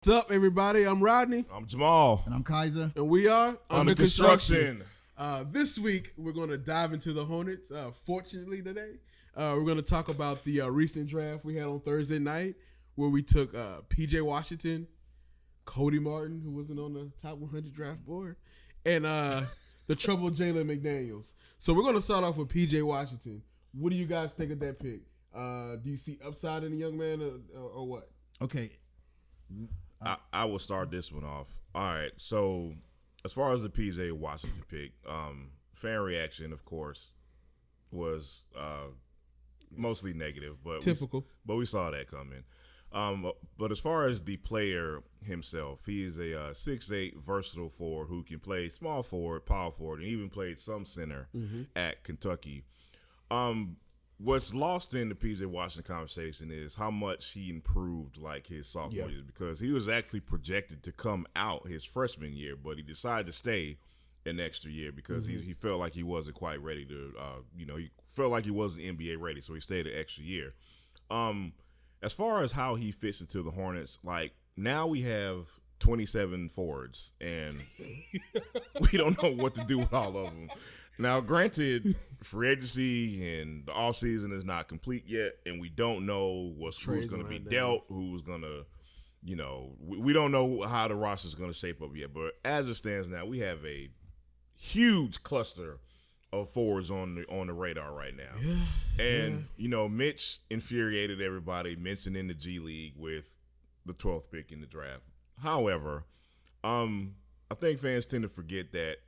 What's up, everybody? I'm Rodney. I'm Jamal. And I'm Kaiser. And we are Under construction. This week, we're going to dive into the Hornets. Fortunately, today, we're going to talk about the recent draft we had on Thursday night, where we took P.J. Washington, Cody Martin, who wasn't on the top 100 draft board, and the troubled Jalen McDaniels. So we're going to start off with P.J. Washington. What do you guys think of that pick? Do you see upside in the young man or what? Okay. I will start this one off. All right. So as far as the PJ Washington pick, fan reaction, of course, was mostly negative, but typical. We saw that coming. But as far as the player himself, he is a 6'8" versatile forward who can play small forward, power forward, and even played some center at Kentucky. What's lost in the P.J. Washington conversation is how much he improved like his sophomore year, because he was actually projected to come out his freshman year, but he decided to stay an extra year because he felt like he wasn't quite ready to, he felt like he wasn't NBA ready, so he stayed an extra year. As far as how he fits into the Hornets, like now we have 27 forwards, and we don't know what to do with all of them. Now, granted, free agency and the offseason is not complete yet, and we don't know who's going to be dealt, who's going to, we don't know how the roster is going to shape up yet. But as it stands now, we have a huge cluster of forwards on the radar right now. And Mitch infuriated everybody, mentioning the G League with the 12th pick in the draft. However, I think fans tend to forget that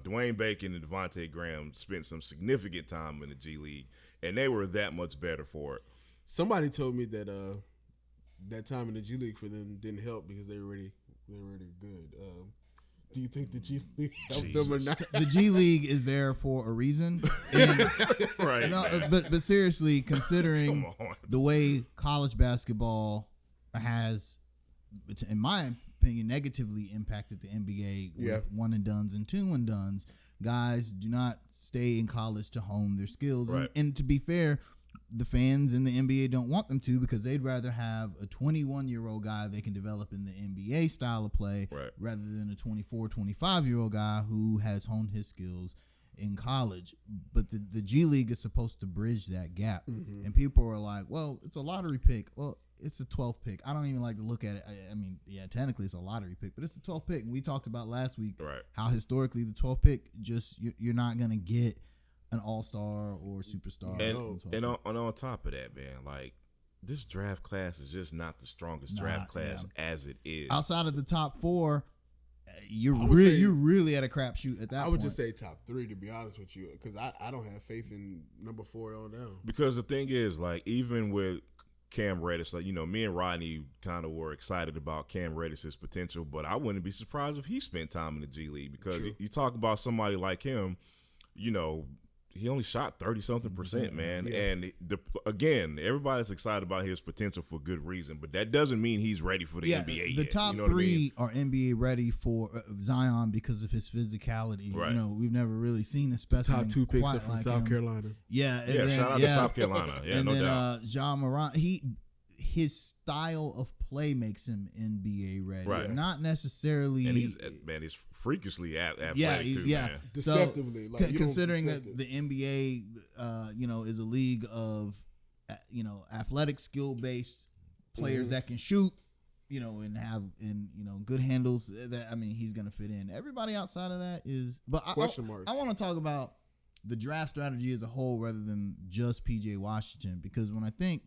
Dwayne Bacon and Devontae Graham spent some significant time in the G League, and they were that much better for it. Somebody told me that that time in the G League for them didn't help because they were already good. Do you think the G League helped them or not? The G League is there for a reason. And, right. But seriously, considering the way college basketball has, in my opinion, negatively impacted the NBA with one and dones and two and dones. Guys do not stay in college to hone their skills. Right. And to be fair, the fans in the NBA don't want them to, because they'd rather have a 21-year-old guy they can develop in the NBA style of play rather than a 24, 25-year-old guy who has honed his skills in college. But the G League is supposed to bridge that gap. And people are like, well, it's a lottery pick. Well, it's a 12th pick. I don't even like to look at it. I mean, yeah, technically it's a lottery pick, but it's the 12th pick. And we talked about last week how historically the 12th pick, just you're not going to get an all-star or superstar. And on top of that, man, like this draft class is just not the strongest draft class as it is. Outside of the top four, you're really at a crapshoot at that point. I would just say top three, to be honest with you, because I don't have faith in number 4 on down. Because the thing is, like, even with Cam Reddish, like, me and Rodney kind of were excited about Cam Reddish's potential, but I wouldn't be surprised if he spent time in the G League, because you talk about somebody like him, he only shot 30-something%, man. Yeah. And again, everybody's excited about his potential for good reason, but that doesn't mean he's ready for the NBA the yet. top three are NBA ready for Zion because of his physicality. Right. We've never really seen a specimen. Top 2 picks are from like South Carolina. Yeah. Shout out to South Carolina. Yeah, and no then, doubt. Ja Morant, his style of play makes him NBA ready. Right. Not necessarily. And he's freakishly athletic too, man. Deceptively. So, considering that the NBA, is a league of, athletic skill-based players that can shoot, and have, good handles, he's going to fit in. Everybody outside of that is, but question marks. I want to talk about the draft strategy as a whole rather than just P.J. Washington, because when I think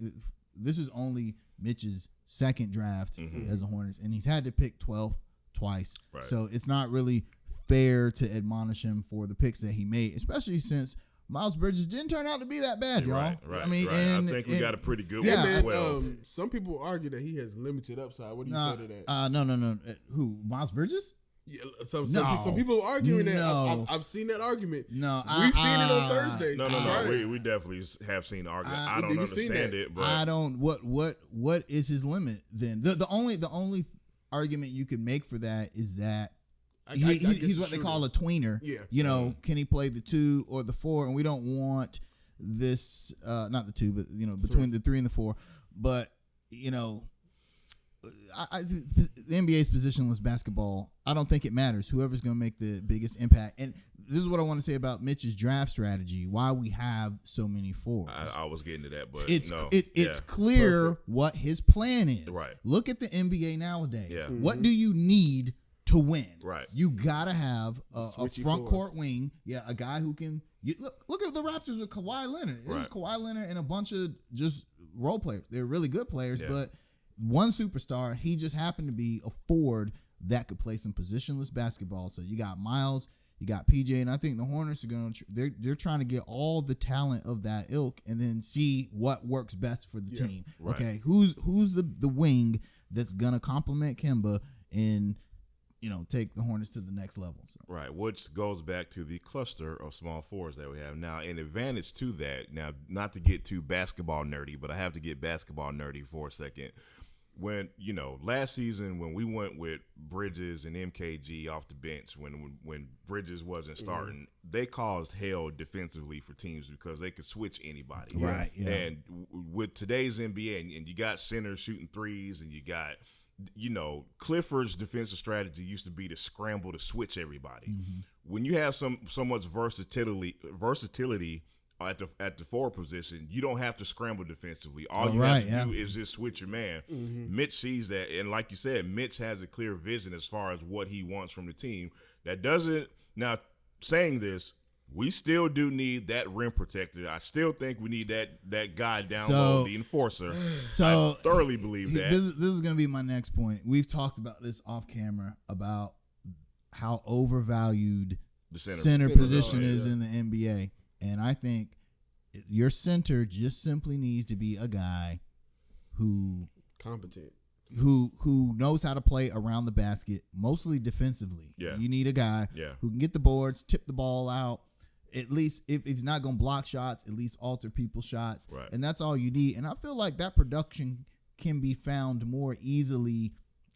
this is only Mitch's second draft as a Hornets, and he's had to pick 12th twice. Right. So it's not really fair to admonish him for the picks that he made, especially since Miles Bridges didn't turn out to be that bad, y'all. Right. I mean, I think we got a pretty good one as well. Some people argue that he has limited upside. What do you say to that? No. Who? Miles Bridges? Yeah, some people are arguing that. I've seen that argument. No, we've seen it on Thursday. No. We definitely have seen the argument. I don't understand it, but I don't. What is his limit then? The only argument you could make for that is that he's what they call a tweener. Yeah. Can he play the 2 or the 4? And we don't want this, not the 2, but between the 3 and the 4. But the NBA's positionless basketball, I don't think it matters. Whoever's going to make the biggest impact. And this is what I want to say about Mitch's draft strategy, why we have so many forwards. I was getting to that, but it's clear what his plan is. Right. Look at the NBA nowadays. Yeah. What do you need to win? Right. You got to have a Switchy front forwards. court wing. Yeah, a guy who can look at the Raptors with Kawhi Leonard. It was Right. Kawhi Leonard and a bunch of just role players. They're really good players, Yeah. but one superstar, he just happened to be a forward that could play some positionless basketball. So you got Miles, you got PJ, and I think the Hornets are going to they're trying to get all the talent of that ilk and then see what works best for the team. right. Okay, who's the wing that's going to complement Kemba and take the Hornets to the next level. So. Right, which goes back to the cluster of small forwards that we have now. In advantage to that, now not to get too basketball nerdy, but I have to get basketball nerdy for a second. When last season when we went with Bridges and MKG off the bench, when Bridges wasn't starting, they caused hell defensively for teams because they could switch anybody. Right. Yeah. And with today's NBA, and you got centers shooting threes, and you got Clifford's defensive strategy used to be to scramble to switch everybody. Mm-hmm. When you have so much versatility at the forward position, you don't have to scramble defensively. All you have to do is just switch your man. Mm-hmm. Mitch sees that, and like you said, Mitch has a clear vision as far as what he wants from the team. That doesn't now saying this. We still do need that rim protector. I still think we need that guy down low, the enforcer. So I thoroughly believe that. This is going to be my next point. We've talked about this off camera about how overvalued the center position is in the NBA. And I think your center just simply needs to be a guy who competent, who knows how to play around the basket, mostly defensively. Yeah. You need a guy who can get the boards, tip the ball out. At least if he's not going to block shots, at least alter people's shots. Right. And that's all you need. And I feel like that production can be found more easily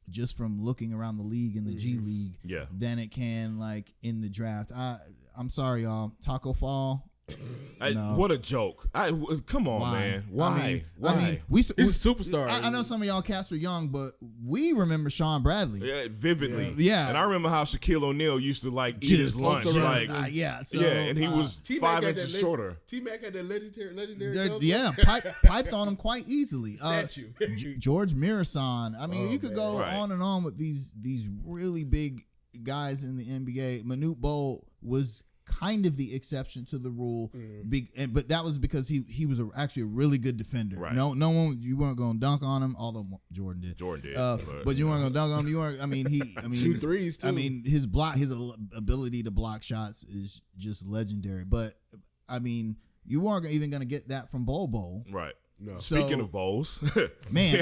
just from looking around the league in the G League than it can like in the draft. I'm sorry, y'all. Taco Fall. No. What a joke! Come on, man. Why? I mean, he's a superstar. I know some of y'all cats are young, but we remember Sean Bradley. Yeah, vividly. Yeah. And I remember how Shaquille O'Neal used to eat his lunch. And he was T-Mac 5 inches shorter. T-Mac had that legendary. Piped on him quite easily. Statue. George Mirasan. I mean, you could go on and on with these really big guys in the NBA. Manute Bol was kind of the exception to the rule, but that was because he was actually a really good defender. Right. No one, you weren't going to dunk on him, although Jordan did. But you weren't going to dunk on him. You weren't. I mean, shoot threes too. I mean, his ability to block shots is just legendary. But I mean, you weren't even going to get that from Bol. Right. No. Speaking of bowls, man,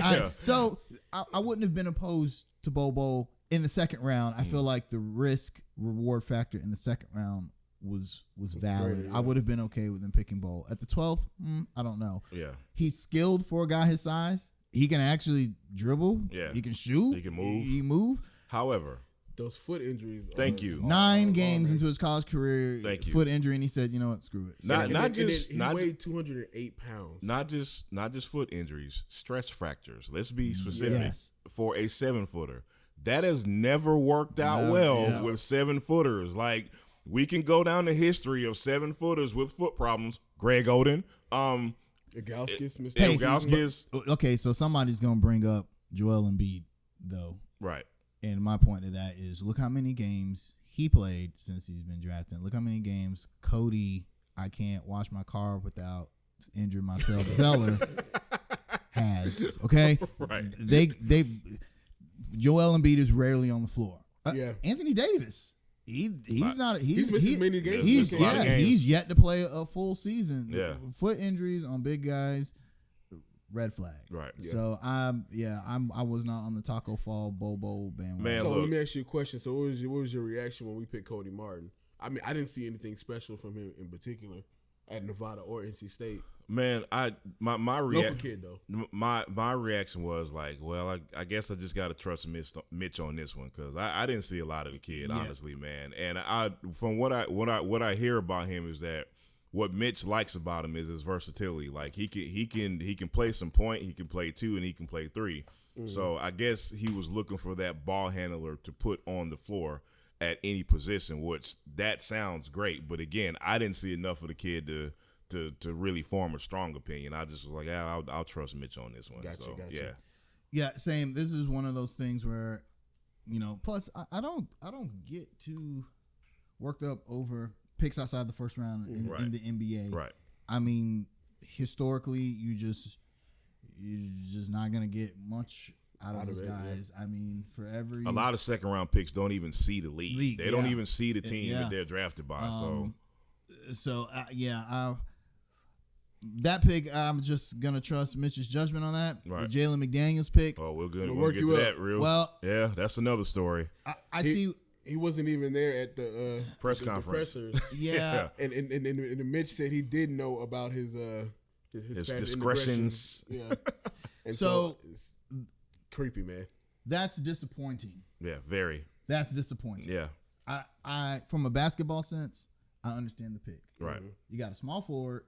I wouldn't have been opposed to Bol in the second round. I feel like the risk reward factor in the second round was valid. Great, I would have been okay with him picking Bol. At the 12th, I don't know. Yeah. He's skilled for a guy his size. He can actually dribble. Yeah. He can shoot. He can move. He move. However, those foot injuries. Thank you. 9 games into his college career, foot injury, and he said, "You know what? Screw it." He weighed 208 pounds. Not just foot injuries, stress fractures. Let's be specific. Yes. For a 7-footer, that has never worked out with 7-footers. Like, we can go down the history of 7-footers with foot problems. Greg Oden, Ilgauskas. Okay, so somebody's gonna bring up Joel Embiid, though. Right. And my point to that is, look how many games he played since he's been drafted. Look how many games Cody, I can't wash my car without injuring myself, Zeller has. Okay, right. They Joel Embiid is rarely on the floor. Anthony Davis. He's missing many games. He's yet to play a full season. Yeah. Foot injuries on big guys, red flag. Right. Yeah. So I was not on the Taco Fall Bol bandwagon. Man, so let me ask you a question. So what was your reaction when we picked Cody Martin? I mean, I didn't see anything special from him in particular at Nevada or NC State. Man, my local kid though. My reaction was like, well, I guess I just got to trust Mitch on this one, because I didn't see a lot of the kid, honestly, man. And from what I hear about him is that what Mitch likes about him is his versatility. Like, he can play some point, he can play 2, and he can play 3. So I guess he was looking for that ball handler to put on the floor at any position, which that sounds great. But again, I didn't see enough of the kid to really form a strong opinion. I just was like, yeah, I'll trust Mitch on this one. Gotcha. Yeah, same. This is one of those things where, plus I don't get too worked up over picks outside the first round in the NBA. Right. I mean, historically, you're just not gonna get much out of those guys. Yeah. I mean, for every a lot of second round picks don't even see the league. They don't even see the team that they're drafted by. That pick, I'm just gonna trust Mitch's judgment on that. Right. The Jalen McDaniels pick. Oh, we'll get to that real. Well, yeah, that's another story. I see. He wasn't even there at the press conference. Yeah. and Mitch said he did know about his discretions. Yeah. And so it's creepy, man. That's disappointing. Yeah, very. That's disappointing. Yeah. I from a basketball sense, I understand the pick. Right. You got a small forward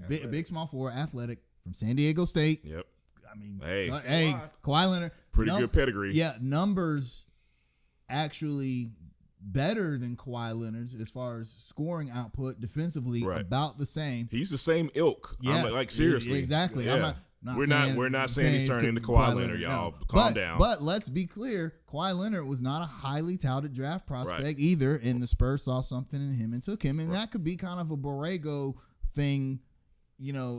big small forward, athletic from San Diego State. Yep. I mean, hey, Kawhi Leonard, pretty good pedigree. Yeah, numbers actually better than Kawhi Leonard's as far as scoring output, defensively about the same. He's the same ilk. Yes, like seriously, exactly. Yeah. We're not saying he's turning into Kawhi Leonard, y'all. No. Calm down. But let's be clear, Kawhi Leonard was not a highly touted draft prospect either, and the Spurs saw something in him and took him, and that could be kind of a Borrego thing,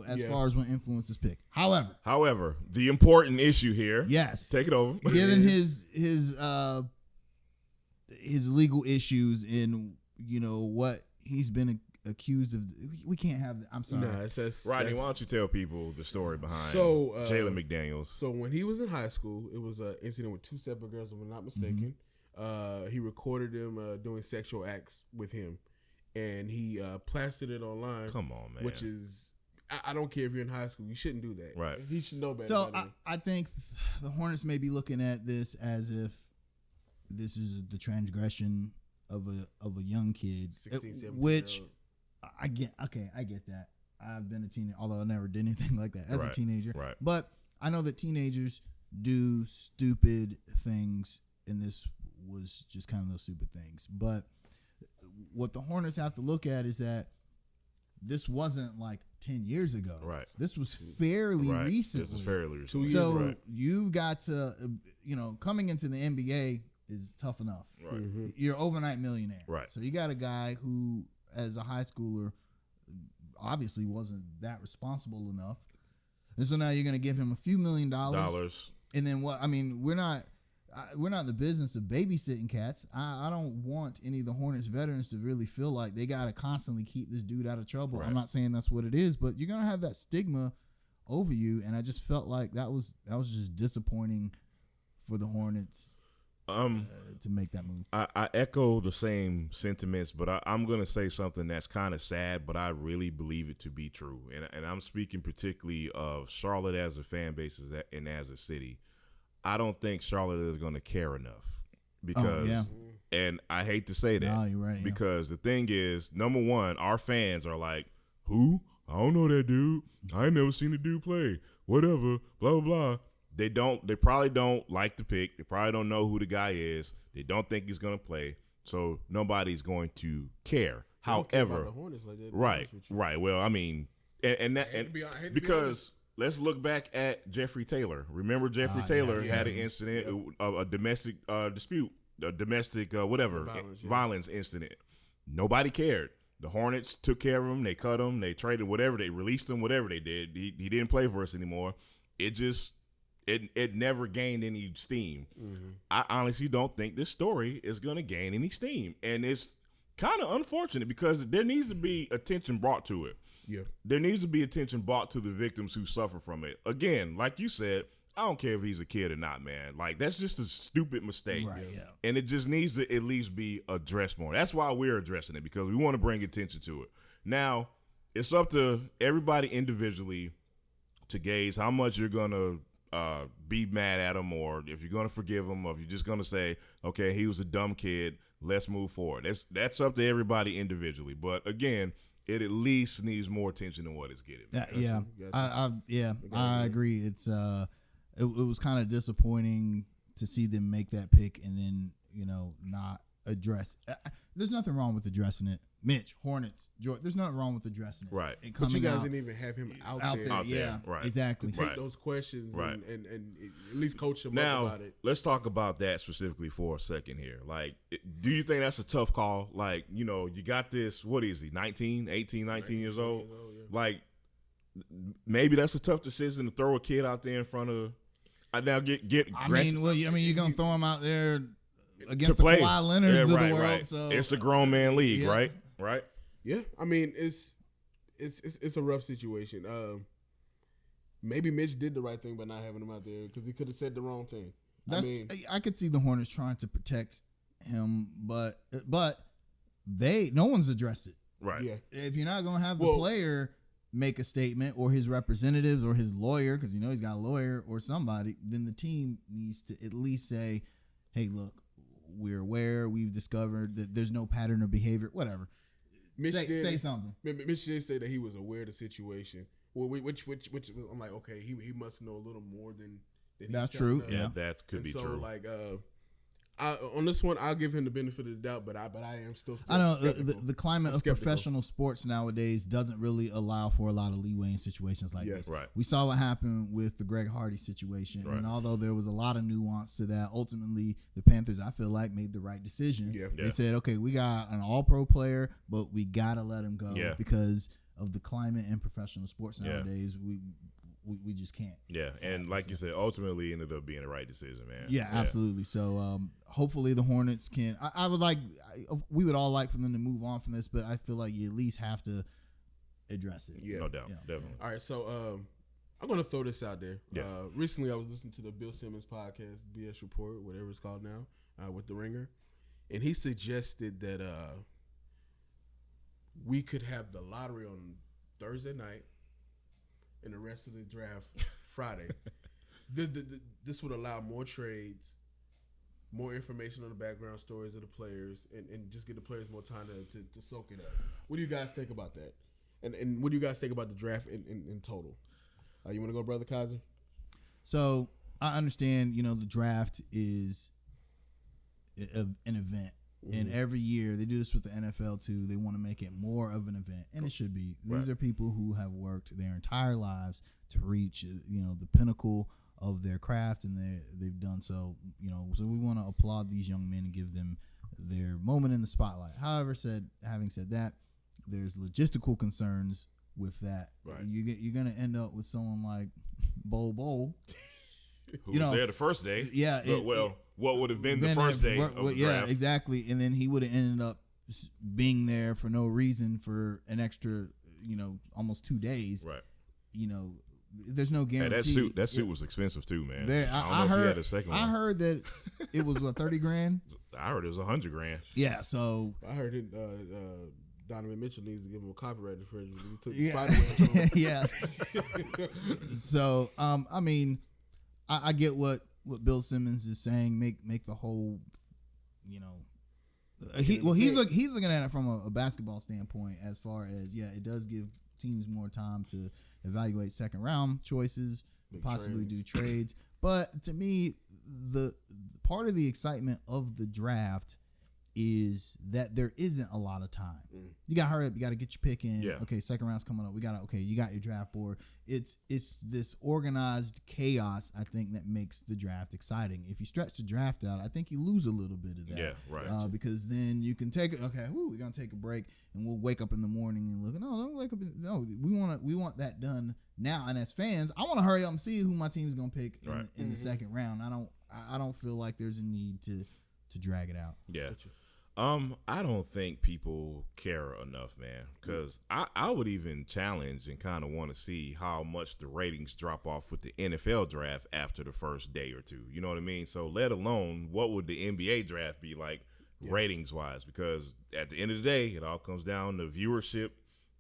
as far as when influences pick. However, the important issue here. Yes. Take it over. Given his legal issues and what he's been accused of, we can't have. I'm sorry. Rodney, why don't you tell people the story behind Jalen McDaniels? So when he was in high school, it was an incident with two separate girls, if I'm not mistaken. He recorded them doing sexual acts with him, and he plastered it online. Come on, man. Which is, I don't care if you're in high school, you shouldn't do that. Right. He should know better. So I think the Hornets may be looking at this as if this is the transgression of a young kid, 16, 17 which I get. Okay, I get that. I've been a teenager, although I never did anything like that as a teenager. Right. But I know that teenagers do stupid things, and this was just kind of those stupid things. But what the Hornets have to look at is that this wasn't like 10 years ago. Right. This was fairly recently. This is fairly recent. 2 years. So you've got to, coming into the NBA is tough enough. Right. Mm-hmm. You're overnight millionaire. Right. So you got a guy who, as a high schooler, obviously wasn't that responsible enough. And so now you're going to give him a few $1 million. And then what? I mean, we're not in the business of babysitting cats. I don't want any of the Hornets veterans to really feel like they got to constantly keep this dude out of trouble. Right. I'm not saying that's what it is, but you're going to have that stigma over you. And I just felt like that was just disappointing for the Hornets. To make that move. I echo the same sentiments, but I'm going to say something that's kind of sad, but I really believe it to be true. And I'm speaking particularly of Charlotte as a fan base and as a city. I don't think Charlotte is going to care enough because, and I hate to say that, no, you're right, because the thing is, number one, our fans are like, who? I don't know that dude. I ain't never seen the dude play. Whatever, blah, blah, blah. They probably don't like the pick. They probably don't know who the guy is. They don't think he's going to play. So nobody's going to care. However, the Hornets like that, right. Well, I mean, because let's look back at Jeffrey Taylor. Remember Jeffrey Taylor had an incident, a domestic dispute, a domestic violence incident. Nobody cared. The Hornets took care of him. They cut him. They traded whatever. They released him, whatever they did. He didn't play for us anymore. It never gained any steam. Mm-hmm. I honestly don't think this story is going to gain any steam. And it's kind of unfortunate because there needs to be attention brought to it. Yeah. There needs to be attention brought to the victims who suffer from it. Again, like you said, I don't care if he's a kid or not, man. Like, that's just a stupid mistake. Right, yeah. And it just needs to at least be addressed more. That's why we're addressing it, because we want to bring attention to it. Now, it's up to everybody individually to gauge how much you're going to be mad at him, or if you're going to forgive him, or if you're just going to say, okay, he was a dumb kid, let's move forward. That's up to everybody individually. But again, it at least needs more attention than what it's getting. I agree. It's it was kind of disappointing to see them make that pick and then, not address. There's nothing wrong with addressing it. Mitch, Hornets, George, there's nothing wrong with addressing it. Right. And but you guys didn't even have him out there. Yeah, right. Exactly. To take those questions and at least coach him now, up about it. Let's talk about that specifically for a second here. Like, do you think that's a tough call? Like, you got this, what is he, 19 years old? Yeah. Like, maybe that's a tough decision to throw a kid out there in front of. You're gonna throw him out there against to the play. Kawhi Leonards of the world. Right. So it's a grown man league, right? Right. Yeah, I mean it's a rough situation. Maybe Mitch did the right thing by not having him out there because he could have said the wrong thing. I could see the Hornets trying to protect him, but no one's addressed it. Right. Yeah. If you're not gonna have the player make a statement or his representatives or his lawyer, because he's got a lawyer or somebody, then the team needs to at least say, hey, look, we're aware, we've discovered that there's no pattern of behavior, whatever. Say something. Mitch did say that he was aware of the situation. Well, which I'm like, okay, he must know a little more than that's true. Yeah, that could be true. Like, on this one, I'll give him the benefit of the doubt, but I am still. I know the climate of professional sports nowadays doesn't really allow for a lot of leeway in situations like this. Right. We saw what happened with the Greg Hardy situation, and although there was a lot of nuance to that, ultimately the Panthers, I feel like, made the right decision. Yeah. They said, okay, we got an All-Pro player, but we gotta let him go because of the climate in professional sports nowadays. We just can't. Yeah, and like you said, ultimately ended up being the right decision, man. Yeah, absolutely. So hopefully the Hornets can. We would all like for them to move on from this, but I feel like you at least have to address it. Yeah, no doubt, definitely. All right, so I'm gonna throw this out there. Yeah. Recently, I was listening to the Bill Simmons podcast, BS Report, whatever it's called now, with The Ringer, and he suggested that we could have the lottery on Thursday night. And the rest of the draft Friday. This would allow more trades, more information on the background stories of the players, and just give the players more time to soak it up. What do you guys think about that? And what do you guys think about the draft in total? You want to go, Brother Kaiser? So I understand, the draft is an event. Mm-hmm. And every year, they do this with the NFL too. They want to make it more of an event, and it should be. These are people who have worked their entire lives to reach, the pinnacle of their craft, and they've done so. So we want to applaud these young men and give them their moment in the spotlight. However, having said that, there's logistical concerns with that. Right. You're gonna end up with someone like Bol. Who was there the first day? Yeah. What would have been the first day of the draft? Yeah, exactly. And then he would have ended up being there for no reason for an extra, almost 2 days. Right. There's no guarantee. Hey, that suit was expensive too, man. I if heard, he had a second one. I heard that it was $30,000. I heard it was $100,000. Yeah. So I heard it. Donovan Mitchell needs to give him a copyright infringement. He took the Spider-Man. Yeah. So I get what Bill Simmons is saying. Make the whole, he's looking at it from a basketball standpoint as far as it does give teams more time to evaluate second round choices, possibly do trades. But to me, the part of the excitement of the draft is that there isn't a lot of time. You got to hurry up. You got to get your pick in. Yeah. Okay, second round's coming up. You got your draft board. It's this organized chaos, I think, that makes the draft exciting. If you stretch the draft out, I think you lose a little bit of that. Yeah, right. Because then you can take it. Okay, we're gonna take a break, and we'll wake up in the morning and look. No, don't wake up. No, we want that done now. And as fans, I want to hurry up and see who my team's gonna pick in the second round. I don't feel like there's a need to drag it out. Yeah. I don't think people care enough, man, because I would even challenge and kind of want to see how much the ratings drop off with the NFL draft after the first day or two. You know what I mean? So let alone what would the NBA draft be like ratings-wise, because at the end of the day, it all comes down to viewership,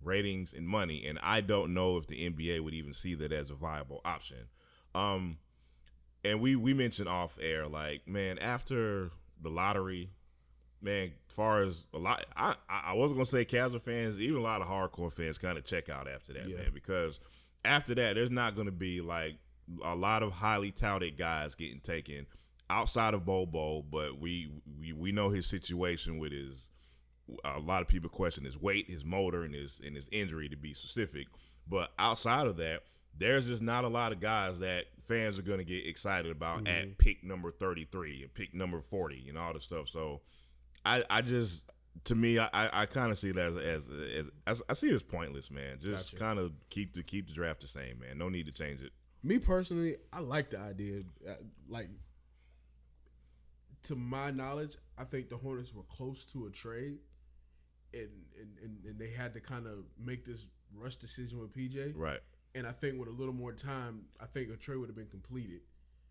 ratings, and money, and I don't know if the NBA would even see that as a viable option. And we mentioned off air, like, man, after the lottery, man, as far as a lot, I wasn't going to say casual fans, even a lot of hardcore fans kind of check out after that, man, because after that, there's not going to be like a lot of highly touted guys getting taken outside of Bobo, but we know his situation with his. A lot of people question his weight, his motor, and his injury, to be specific. But outside of that, there's just not a lot of guys that fans are going to get excited about at pick number 33 and pick number 40 and all this stuff. So I just, to me, I kind of see it as I see it as pointless, man. Just kind of keep the draft the same, man. No need to change it. Me personally, I like the idea. Like, to my knowledge, I think the Hornets were close to a trade. And they had to kind of make this rush decision with PJ. Right. And I think with a little more time, I think a trade would have been completed.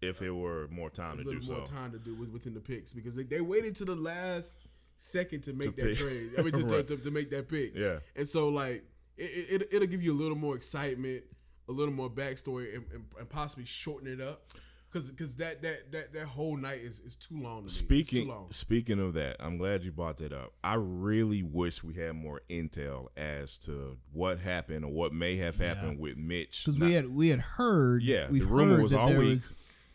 If it were more time to do so. A little more time to do within the picks. Because they waited to the last second to make that trade. I mean, to make that pick. Yeah. And so, like, it'll give you a little more excitement, a little more backstory, and possibly shorten it up. Because that whole night is too long to me. Speaking of that, I'm glad you brought that up. I really wish we had more intel as to what happened or what may have happened with Mitch. Because we had heard, the rumor was all week.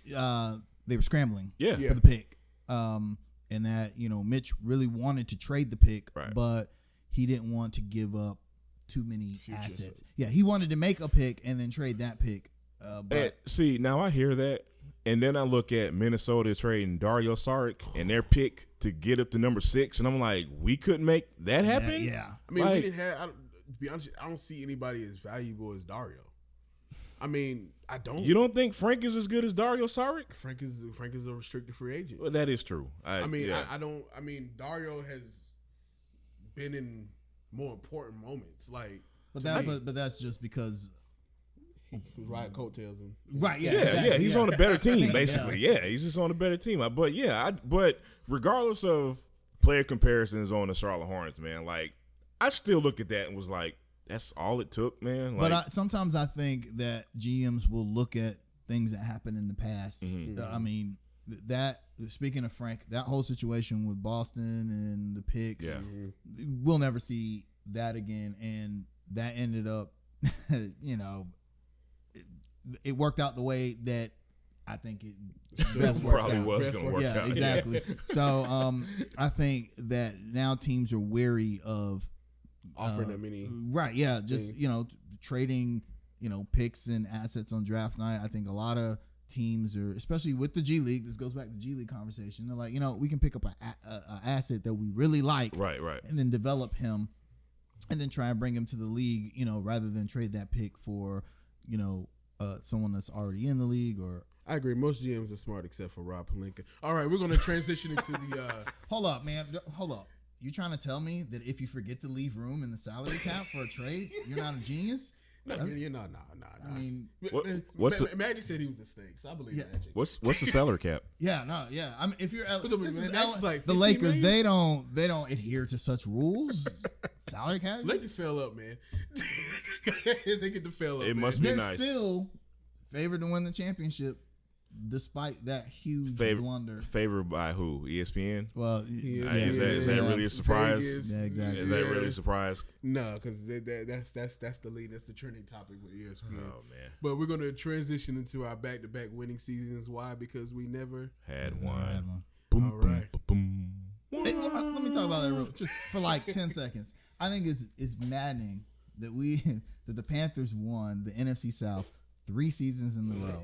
They were scrambling for the pick, and that Mitch really wanted to trade the pick, but he didn't want to give up too many assets. Yeah, he wanted to make a pick and then trade that pick. But see, now I hear that. And then I look at Minnesota trading Dario Saric and their pick to get up to number 6, and I'm like, we couldn't make that happen? Yeah. I mean, we didn't have, to be honest, I don't see anybody as valuable as Dario. I mean, I don't. You don't think Frank is as good as Dario Saric? Frank is a restricted free agent. Well, that is true. I mean, Dario has been in more important moments. Like, but that's just because ride coattails and exactly. He's on a better team, basically. He's just on a better team. But regardless of player comparisons on the Charlotte Hornets, man, like I still look at that and was like, that's all it took, man. Like, but sometimes I think that GMs will look at things that happened in the past. I mean, that speaking of Frank, that whole situation with Boston and the picks, we'll never see that again, and that ended up, it worked out the way that I think it best worked probably out. was going to work out. Yeah, exactly. So I think that now teams are wary of offering them any just trading picks and assets on draft night. I think a lot of teams are, especially with the G League, this goes back to the G League conversation. They're like, we can pick up a asset that we really like, right, and then develop him, and then try and bring him to the league, rather than trade that pick for someone that's already in the league. Or I agree. Most GMs are smart except for Rob Pelinka. All right, we're going to transition into the. Hold up, man. Hold up. You trying to tell me that if you forget to leave room in the salary cap for a trade, you're not a genius? No. I mean, Magic said he was a snake, so I believe Magic. What's the salary cap? I mean, if you're like the Lakers, they don't adhere to such rules. Salary cap. Lakers fell up, man. They get to fail up. It must be They're nice. Still favored to win the championship, despite that huge blunder. Favored by who? ESPN? Well, is that really a surprise? Vegas. Yeah, exactly. Is that really a surprise? No, because that's the lead. That's the trending topic with ESPN. Oh man! But we're gonna transition into our back-to-back winning seasons. Why? Because we never had one. All right. Boom. Hey, let me talk about that just for like 10 seconds. I think it's maddening that the Panthers won the NFC South 3 seasons in a row.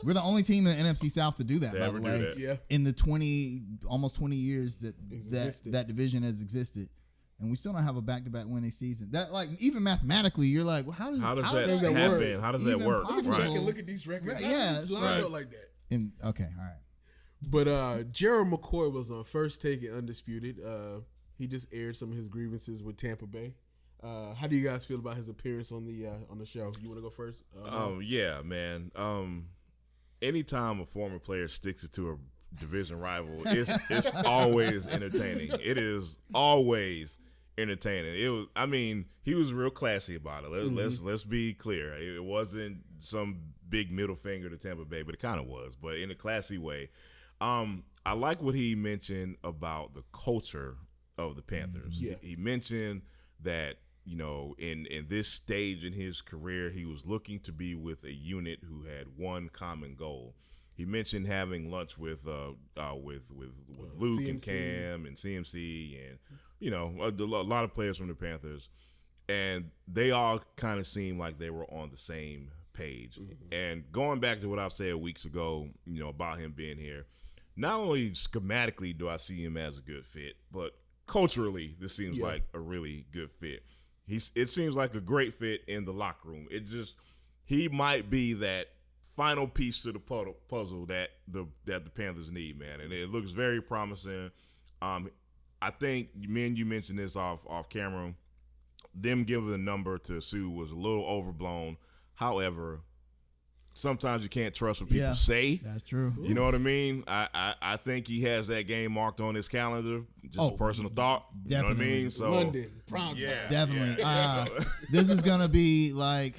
We're the only team in the NFC South to do that, by the way. Yeah. In the almost 20 years that division has existed. And we still don't have a back-to-back winning season. That, like, even mathematically, you're like, well, how does that happen? work? How does that work? Right. I can look at these records. Yeah, lined up like that. Okay, all right. But Gerald McCoy was on First Take and Undisputed. He just aired some of his grievances with Tampa Bay. How do you guys feel about his appearance on the show? You want to go first? Yeah, man. Anytime a former player sticks it to a division rival, it's always entertaining. It is always entertaining. It was. I mean, he was real classy about it. Let's be clear. It wasn't some big middle finger to Tampa Bay, but it kind of was, but in a classy way. I like what he mentioned about the culture of the Panthers. Yeah. He mentioned that in this stage in his career, he was looking to be with a unit who had one common goal. He mentioned having lunch with Luke CMC. And Cam and CMC and a lot of players from the Panthers, and they all kind of seemed like they were on the same page. Mm-hmm. And going back to what I said weeks ago, about him being here, not only schematically do I see him as a good fit, but culturally, this seems like a really good fit. It seems like a great fit in the locker room. He might be that final piece to the puzzle that the Panthers need, man, and it looks very promising. I think, man, you mentioned this off camera. Them giving the number to Sue was a little overblown. However, sometimes you can't trust what people say. That's true. You know what I mean? I think he has that game marked on his calendar. Just a personal thought. Definitely. You know what I mean? So London, prom time. Definitely. This is gonna be like,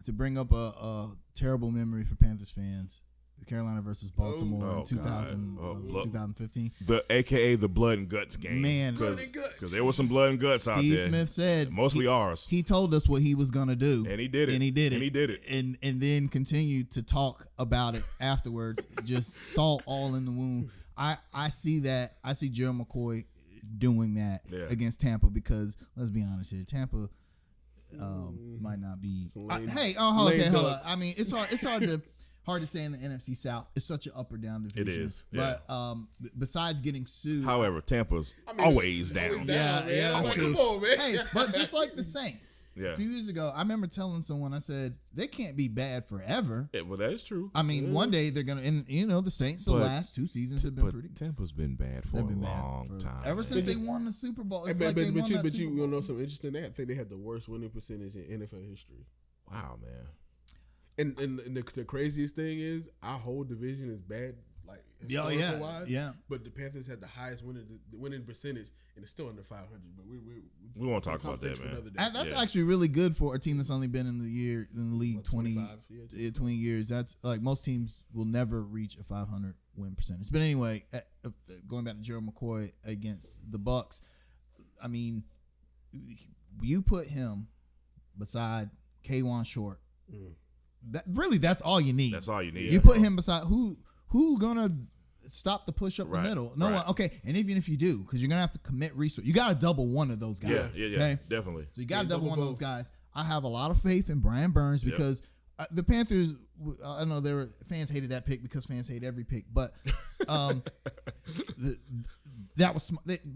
to bring up a terrible memory for Panthers fans, Carolina versus Baltimore in 2015. AKA the blood and guts game. Man, because there was some blood and guts out there. Steve Smith said mostly ours. He told us what he was gonna do, and he did it. And then continued to talk about it afterwards. Just salt all in the wound. I see that. I see Gerald McCoy doing that against Tampa, because let's be honest here, Tampa might not be. Hold on. I mean, it's hard to say in the NFC South. It's such an up or down division. It is. Yeah. But besides getting sued, however, Tampa's always down. Come on, man. Hey, but just like the Saints. Yeah. A few years ago, I remember telling someone, I said, they can't be bad forever. Yeah, well, that is true. I mean, one day they're going to, and the Saints, the last 2 seasons have been pretty. Tampa's been bad for a long time. Ever since they won the Super Bowl. But you know something interesting? I think they had the worst winning percentage in NFL history. Wow, man. And the craziest thing is, our whole division is bad, like historical-wise. Yeah. But the Panthers had the highest winning percentage, and it's still under 500. But we won't talk about that, man. And that's actually really good for a team that's only been in the league 20 years. That's like, most teams will never reach a 500 win percentage. But anyway, going back to Gerald McCoy against the Bucks, I mean, you put him beside K'Wan Short. That's all you need. That's all you need. You put him beside who gonna stop the push up the middle? No one. Okay, and even if you do, because you're gonna have to commit resource, you got to double one of those guys. Yeah, okay? Definitely. So you got to double one of those guys. I have a lot of faith in Brian Burns, because the Panthers. I know fans hated that pick, because fans hate every pick, but that was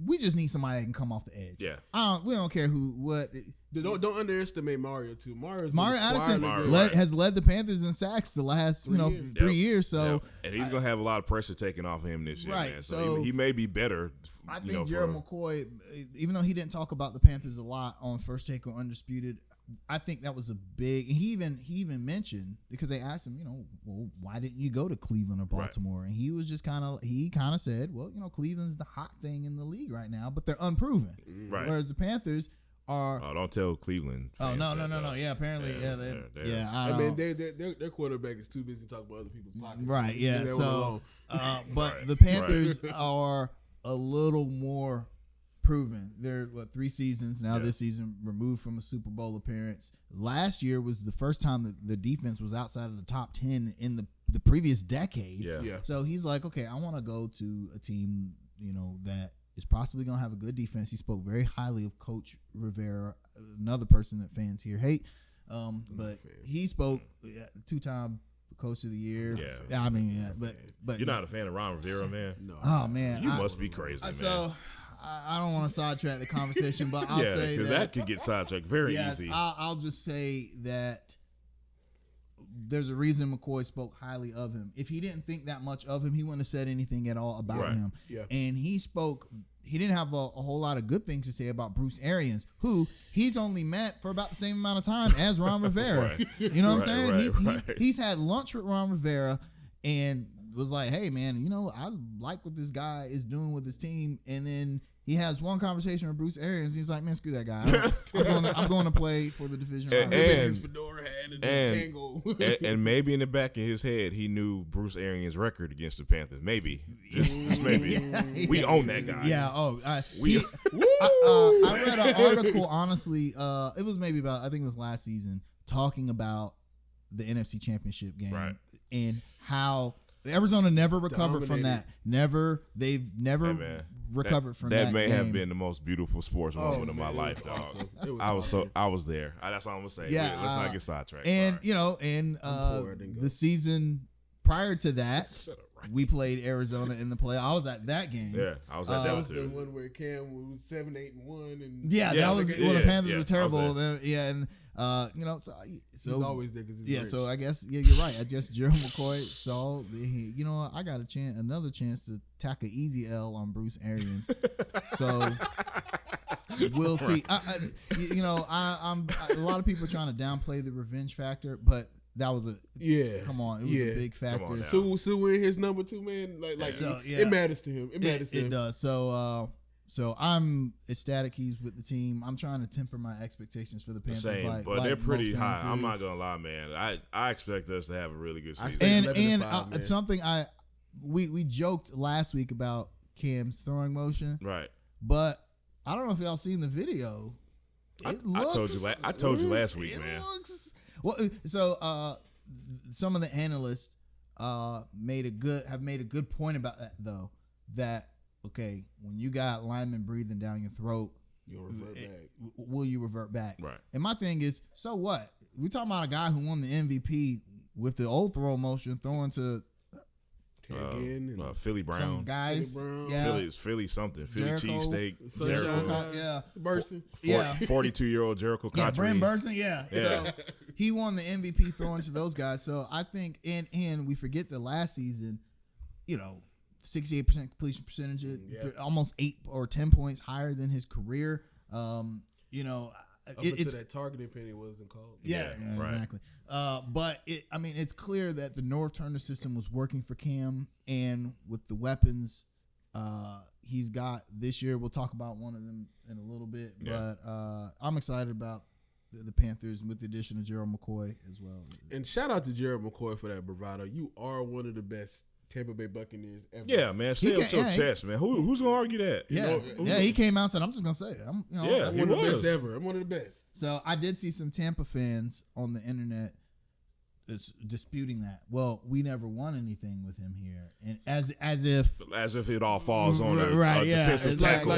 we just need somebody that can come off the edge. Yeah. We don't care what. Don't underestimate Mario too. Mario Addison has led the Panthers in sacks the last 3 years. So and he's gonna have a lot of pressure taken off him this year, right? Man. So he may be better. I think Gerald McCoy, even though he didn't talk about the Panthers a lot on First Take or Undisputed, I think that was a big. He even mentioned, because they asked him, well, why didn't you go to Cleveland or Baltimore? Right. And he was just kind of said, well, Cleveland's the hot thing in the league right now, but they're unproven. Right. Whereas the Panthers are. Oh, don't tell Cleveland. Oh, no. Yeah, apparently, I mean, their quarterback is too busy talking about other people's pockets. Right. Yeah. So, but the Panthers are a little more proven. They're 3 seasons now. This season, removed from a Super Bowl appearance. Last year was the first time that the defense was outside of the top 10 in the previous decade. Yeah. So he's like, okay, I want to go to a team, that is possibly going to have a good defense. He spoke very highly of Coach Rivera, another person that fans here hate. But he spoke 2-time Coach of the Year. Yeah. I mean, but you're not a fan of Ron Rivera, man. No. Oh man, you must be crazy, man. So I don't want to sidetrack the conversation, but I'll say that could get sidetracked very easy. I'll just say that there's a reason McCoy spoke highly of him. If he didn't think that much of him, he wouldn't have said anything at all about him. Yeah. And he didn't have a whole lot of good things to say about Bruce Arians, who he's only met for about the same amount of time as Ron Rivera. Right. You know what I'm saying? Right. He's had lunch with Ron Rivera and was like, hey, man, I like what this guy is doing with his team. And then He has one conversation with Bruce Arians. He's like, man, screw that guy. I'm going to play for the division. And his fedora hat and tangle. and maybe in the back of his head, he knew Bruce Arians' record against the Panthers. Maybe. Just maybe. We own that guy. Yeah. Oh, I read an article, honestly. It was maybe I think it was last season, talking about the NFC Championship game. Right. And how Arizona never recovered from that. They've never recovered from that. That may game. have been the most beautiful sports moment of my life, dog. Awesome. I was there. That's all I'm gonna say. Yeah, let's not get sidetracked. And the season prior to that, we played Arizona in the play. I was at that game. Yeah, I was at that one too. too. The one where Cam was 7-8-1 and that was when the Panthers were terrible. So he's always there because he's rich. So I guess you're right. I guess Gerald McCoy saw I got another chance to tack an easy L on Bruce Arians. So we'll see. I'm a lot of people are trying to downplay the revenge factor, but that was come on, it was a big factor. Sue in his number 2 man, it matters to him. It does. So I'm ecstatic he's with the team. I'm trying to temper my expectations for the Panthers. Same, but they're pretty high. I'm not gonna lie, man. I expect us to have a really good season. And something we joked last week about Cam's throwing motion, right? But I don't know if y'all seen the video. I told you last week, man. Some of the analysts have made a good point about that though. That okay, when you got linemen breathing down your throat, will you revert back? Right. And my thing is, so what? We're talking about a guy who won the MVP with the old throw motion, throwing to Philly Brown. Some guys. Philly something. Philly cheesesteak. Jericho. Burson. 42-year-old Jericho Cottrell. Brent Burson, So he won the MVP throwing to those guys. So I think, and we forget the last season, 68% completion percentage, almost 8 or 10 points higher than his career. Up until that targeting penny wasn't called. Exactly. But it's clear that the North Turner system was working for Cam, and with the weapons he's got this year, we'll talk about one of them in a little bit. Yeah. But I'm excited about the Panthers with the addition of Gerald McCoy as well. And shout out to Gerald McCoy for that bravado. You are one of the best Tampa Bay Buccaneers ever. Yeah, man. Say it to your chest, man. Who's gonna argue that? He came out and said, "I'm just gonna say it." I'm one of the best ever. I'm one of the best. So I did see some Tampa fans on the internet that's disputing that. Well, we never won anything with him here, and as if it all falls on a defensive tackle.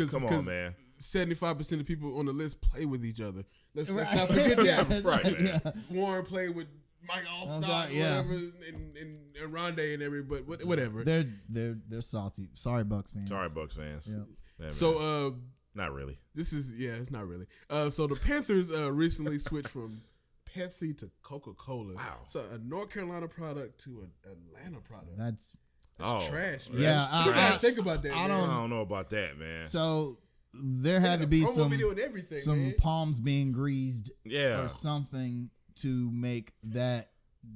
Come on, man. 75% of people on the list play with each other. Let's not forget that. Right, man. Warren played with Mike Allstott, whatever, and Rondé and everybody, but whatever. They're salty. Sorry, Bucks fans. Yep. Yeah, so not really. It's not really. So the Panthers recently switched from Pepsi to Coca-Cola. Wow. So a North Carolina product to an Atlanta product. That's trash, man. Yeah, you guys think about that. I don't know about that, man. So there had to be some video and everything, man. palms being greased, or something to make that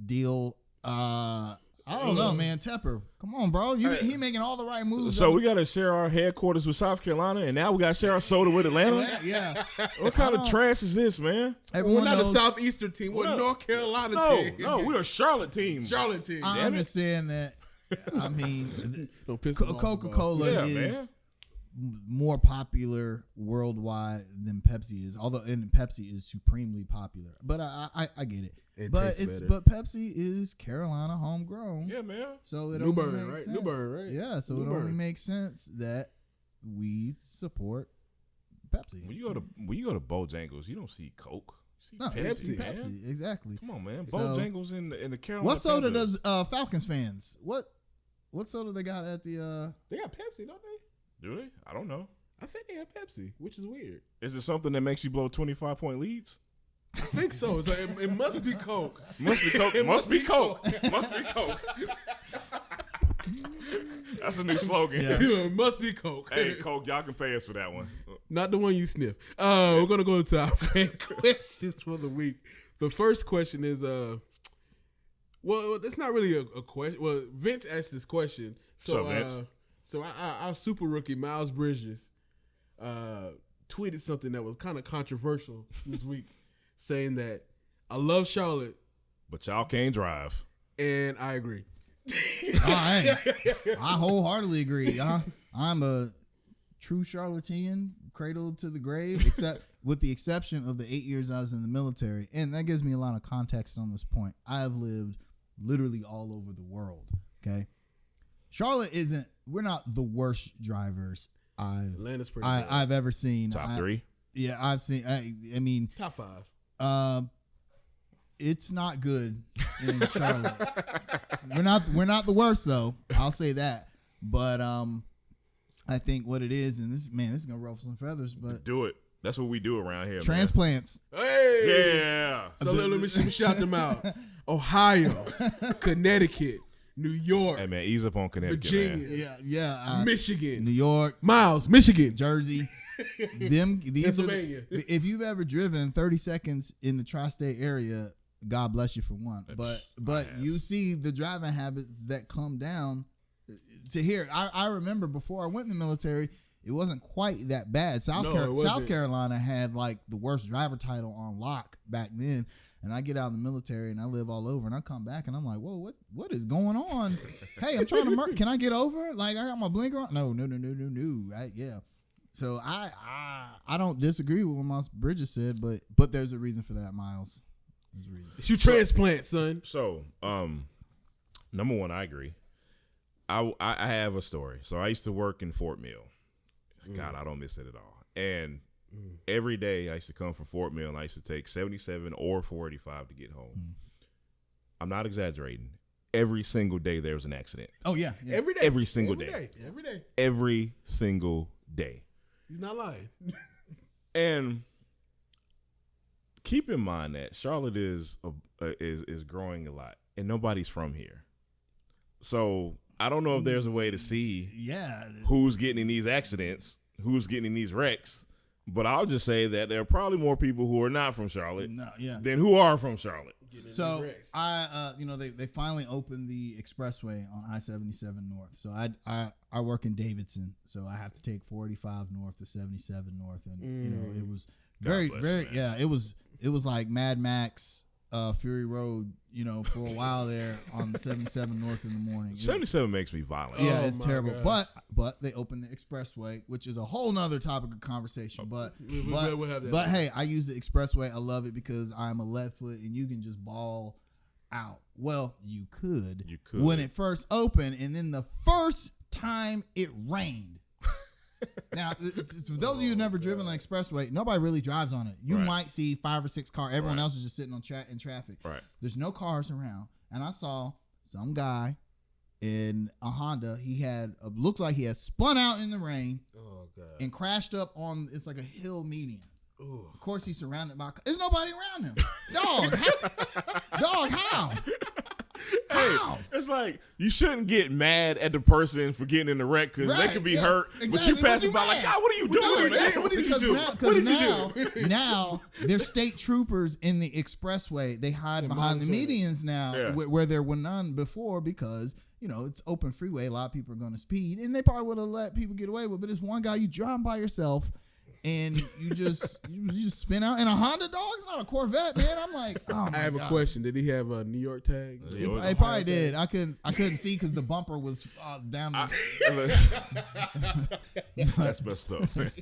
deal. I don't know, man. Tepper, come on, bro. He making all the right moves. So we got to share our headquarters with South Carolina, and now we got to share our soda with Atlanta. Yeah. What kind of trash is this, man? We're not a Southeastern team. We're a North Carolina team. No, we're a Charlotte team. I understand that. I mean, Coca-Cola is more popular worldwide than Pepsi is, although Pepsi is supremely popular. But I get it. But Pepsi is Carolina homegrown. Yeah, man. So it New Bern, right? Yeah, so it only makes sense that we support Pepsi. When you go to Bojangles, you don't see Coke. You see Pepsi, exactly. Come on, man. Bojangles in the Carolina. What soda does Falcons fans? What soda they got at the? They got Pepsi, don't they? Do they? I don't know. I think they have Pepsi, which is weird. Is it something that makes you blow 25-point leads? I think so. So it must be Coke. Must be Coke. Must be Coke. That's a new slogan. Yeah. It must be Coke. Hey, Coke, y'all can pay us for that one. Not the one you sniff. We're going to go into our fan questions for the week. The first question is, well, it's not really a question. Well, Vince asked this question. So Vince. So our super rookie, Miles Bridges, tweeted something that was kind of controversial this week, saying that I love Charlotte, but y'all can't drive. And I agree. I wholeheartedly agree. I'm a true Charlottean, cradled to the grave, except with the exception of the 8 years I was in the military. And that gives me a lot of context on this point. I have lived literally all over the world. Okay. Charlotte we're not the worst drivers Atlanta's pretty good. I've ever seen. Top 3? Yeah, I've seen. I mean, top 5. It's not good in Charlotte. We're not the worst though. I'll say that. But I think what it is, and this is gonna ruffle some feathers, but do it. That's what we do around here. Transplants. Man. Hey, yeah. So let me shout them out: Ohio, Connecticut, New York. Hey man, ease up on Connecticut, Virginia, man. Yeah. Michigan, New York, Miles, Michigan, Jersey. Pennsylvania. If you've ever driven 30 seconds in the tri-state area, God bless you for one. But you see the driving habits that come down to here. I remember before I went in the military, it wasn't quite that bad. South Carolina had like the worst driver title on lock back then. And I get out of the military and I live all over, and I come back and I'm like, whoa, what is going on? Hey, I'm trying to can I get over? Like, I got my blinker on. No. Right? Yeah. So I don't disagree with what Miles Bridges said, but there's a reason for that, Miles. It's you transplant, son. So, number one, I agree. I have a story. So I used to work in Fort Mill. God, I don't miss it at all. And every day I used to come from Fort Mill, and I used to take 77 or 485 to get home. I'm not exaggerating. Every single day there was an accident. Oh, yeah. Every day. Every single day. Every day. Every single day. He's not lying. And keep in mind that Charlotte is growing a lot, and nobody's from here. So I don't know if there's a way to see who's getting in these accidents, who's getting in these wrecks. But I'll just say that there are probably more people who are not from Charlotte than who are from Charlotte. So they finally opened the expressway on I-77 North. So I work in Davidson, so I have to take 485 North to 77 North, and it was very it was like Mad Max, Fury Road, for a while there on 77 North in the morning. 77 makes me violent. Yeah, it's terrible. Gosh. But they opened the expressway, which is a whole nother topic of conversation. But we'll have that. But hey, I use the expressway. I love it because I'm a left foot and you can just ball out. Well, you could when it first opened, and then the first time it rained. Now, for those of you who've never driven an expressway, nobody really drives on it. You might see 5 or 6 cars. Everyone else is just sitting in traffic. Right. There's no cars around. And I saw some guy in a Honda. He looked like he had spun out in the rain and crashed up on, it's like a hill median. Ooh. Of course, he's surrounded by, there's nobody around him. Dog, how? Hey, it's like you shouldn't get mad at the person for getting in the wreck because they could be hurt, exactly. But you pass them by like, God, what are you doing, man? What did you do? What did you do? Now there's state troopers in the expressway. They hide behind the medians now, where there were none before because it's open freeway. A lot of people are going to speed, and they probably would have let people get away with. But it's one guy you driving by yourself. And you just spin out in a Honda, dog. It's not a Corvette, man. I'm like, oh my I have God. a question. Did he have a New York tag? He probably did. I couldn't see because the bumper was down. That's messed up. Man.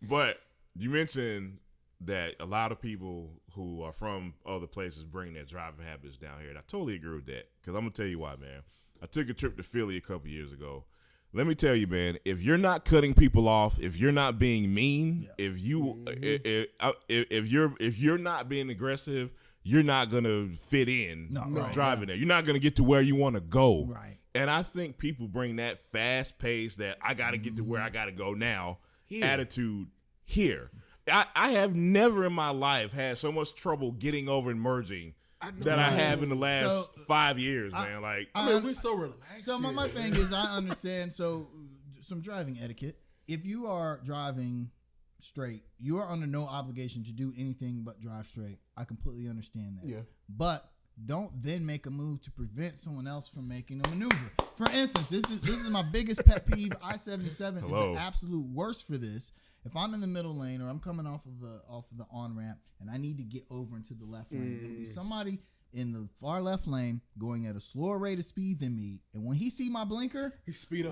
But you mentioned that a lot of people who are from other places bring their driving habits down here, and I totally agree with that. Because I'm gonna tell you why, man. I took a trip to Philly a couple years ago. Let me tell you, man, if you're not cutting people off, if you're not being mean, if you're not being aggressive, you're not gonna fit in driving there. You're not gonna get to where you want to go. Right. And I think people bring that fast pace that I gotta get to where I gotta go now attitude here. I have never in my life had so much trouble getting over and merging that I have in the last 5 years, man. We're so relaxed. So my thing is, I understand. So some driving etiquette. If you are driving straight, you are under no obligation to do anything but drive straight. I completely understand that. Yeah. But don't then make a move to prevent someone else from making a maneuver. For instance, this is my biggest pet peeve. I-77 is the absolute worst for this. If I'm in the middle lane or I'm coming off of the on-ramp and I need to get over into the left lane, there'll be somebody in the far left lane going at a slower rate of speed than me, and when he see my blinker, they speed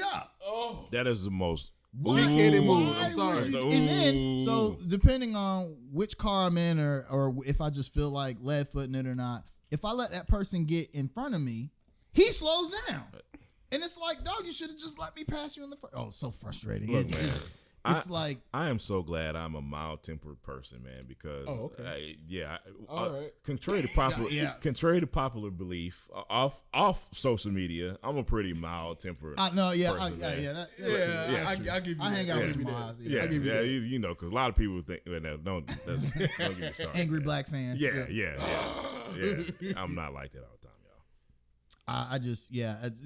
up. Oh, that is the most big-headed move. I'm sorry. And then, so depending on which car I'm in or if I just feel like lead-footing it or not, if I let that person get in front of me, he slows down. And it's like, dog, you should have just let me pass you in the front. Oh, it's so frustrating. Look, man. It's like I am so glad I'm a mild-tempered person, man, because contrary to popular belief, off social media, I'm a pretty mild-tempered person. I give you. I hang out with you. You know, because a lot of people think don't get me started. Angry black fan. Yeah. I'm not like that all the time,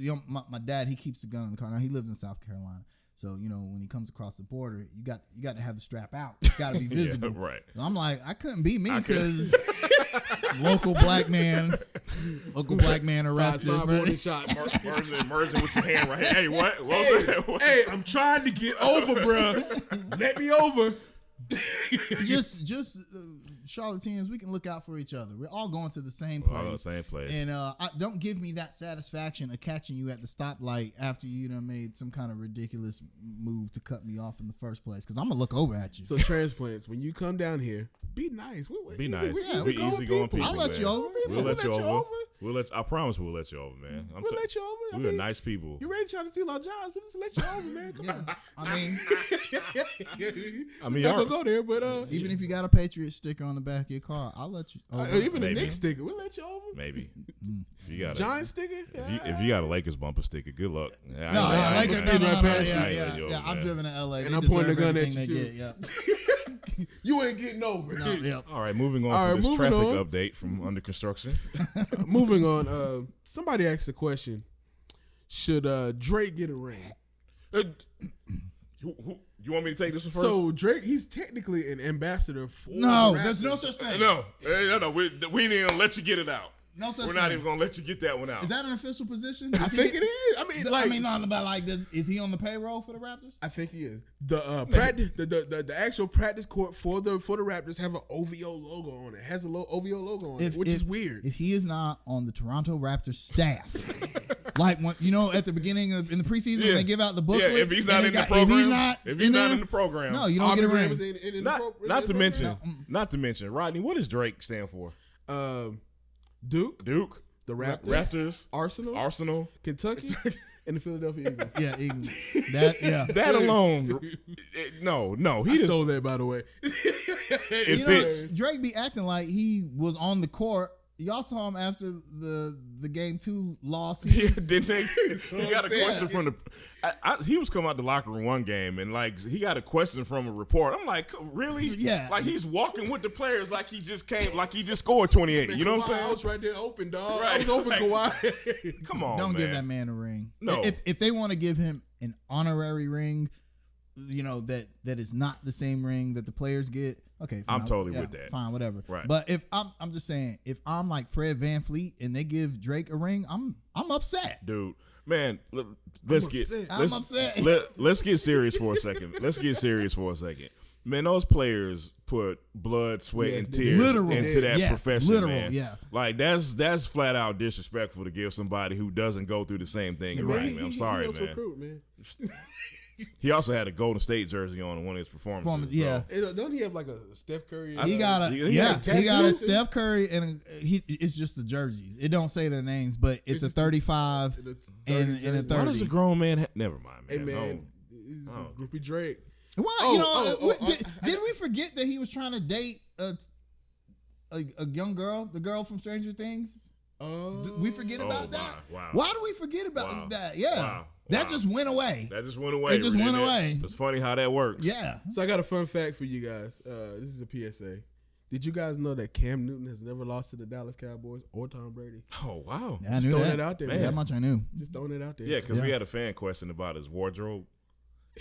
y'all. My dad, he keeps a gun in the car. Now he lives in South Carolina. So, you know, when he comes across the border, you got to have the strap out. It's got to be visible. Right. So I'm like, I couldn't be me because local black man arrested. Merging with your hand right. Hey, what was that? Hey, I'm trying to get over, bro. Let me over. just Charlotteans, we can look out for each other. We're all going to the same place. All the same place. And don't give me that satisfaction of catching you at the stoplight after you done made some kind of ridiculous move to cut me off in the first place, because I'm going to look over at you. So transplants, when you come down here, be nice. Be nice. We're easy going people. I'll let you over. We'll let you over. I promise we'll let you over, man. We'll let you over. We're nice people. You ready to try to steal our jobs? We'll just let you over, man. Come on. I mean, y'all gonna go there, but even if you got a Patriot sticker on the back of your car, I'll let you over. Even a Knicks sticker, we'll let you over. Maybe. If you got Giant sticker? If you got a Lakers bumper sticker, good luck. Lakers I've driven to LA and I'm pointing the gun at you too. Yeah. You ain't getting over. All right, moving on to this traffic update from under construction. Moving on. Somebody asked a question. Should Drake get a ring? You want me to take this one first? So Drake, he's technically an ambassador for there's no such thing. No. We didn't even let you get it out. No such We're not even gonna let you get that one out. Is that an official position? I think it is. Is he on the payroll for the Raptors? I think he is. The actual practice court for the Raptors have an OVO logo on it. It has a OVO logo on it, which is weird. If he is not on the Toronto Raptors staff, like when, at the beginning in the preseason when they give out the booklet, if he's not in the program, if he's not in the program, no, you don't get a ring. Not to mention, Rodney, what does Drake stand for? Duke, the Raptors, Arsenal, Kentucky, and the Philadelphia Eagles. Yeah, Eagles. That alone. No. He stole that, by the way. It fits. Drake be acting like he was on the court. Y'all saw him after the game 2 loss. Didn't they? He got a question from the. He was coming out the locker room one game and he got a question from a reporter. I'm like, really? Yeah. Like he's walking with the players like he just came, like he just scored 28. Man, you know Kawhi, what I'm saying? I was right there open, dog. Right. I was open, Kawhi. Come on, Don't give that man a ring. No. If they want to give him an honorary ring, that is not the same ring that the players get. Okay, fine. I'm totally with that. Fine, whatever. Right. But if I'm just saying, if I'm like Fred VanVleet and they give Drake a ring, I'm upset. Dude, man, let's get serious for a second. Man, those players put blood, sweat, and tears into that profession, man. Yeah. Like that's flat out disrespectful to give somebody who doesn't go through the same thing a ring, man. I'm sorry, man. Recruit, man. He also had a Golden State jersey on in one of his performances. Yeah. So. Don't he have like a Steph Curry? He got a Steph Curry, and it's just the jerseys. It don't say their names, but it's a 35 and a 30. Why does a grown man never mind, man. Hey, man. Groupie Drake. Well, did we forget that he was trying to date a young girl, the girl from Stranger Things? Did we forget about that? Wow. Why do we forget about that? Yeah. Wow. That just went away. It just went away. It's funny how that works. Yeah. So I got a fun fact for you guys. This is a PSA. Did you guys know that Cam Newton has never lost to the Dallas Cowboys or Tom Brady? Oh, wow. Yeah, I knew throwing that. it out there, man. That much I knew. Just throwing it out there. Yeah, because we had a fan question about his wardrobe.